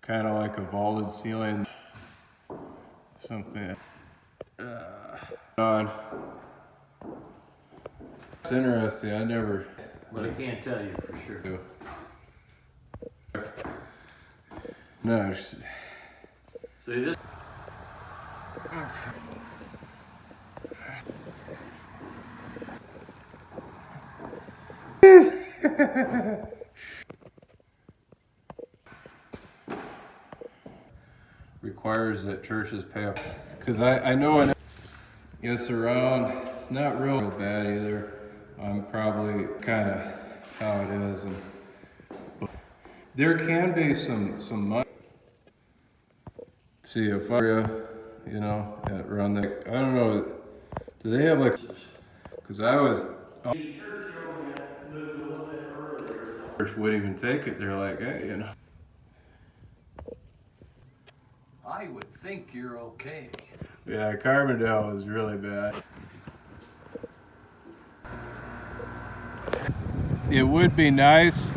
kind of like a vaulted ceiling, something on. It's interesting. I never. But I can't tell you for sure. Do. No. See this? Requires that churches pay up, because I know in it's around, it's not real bad either. I'm probably kind of how it is, and there can be some money. See if I, you know, around that, I don't know, do they have like, because I was, church would even take it, they're like, hey, you know. I would think you're okay. Yeah, Carbondale was really bad. It would be nice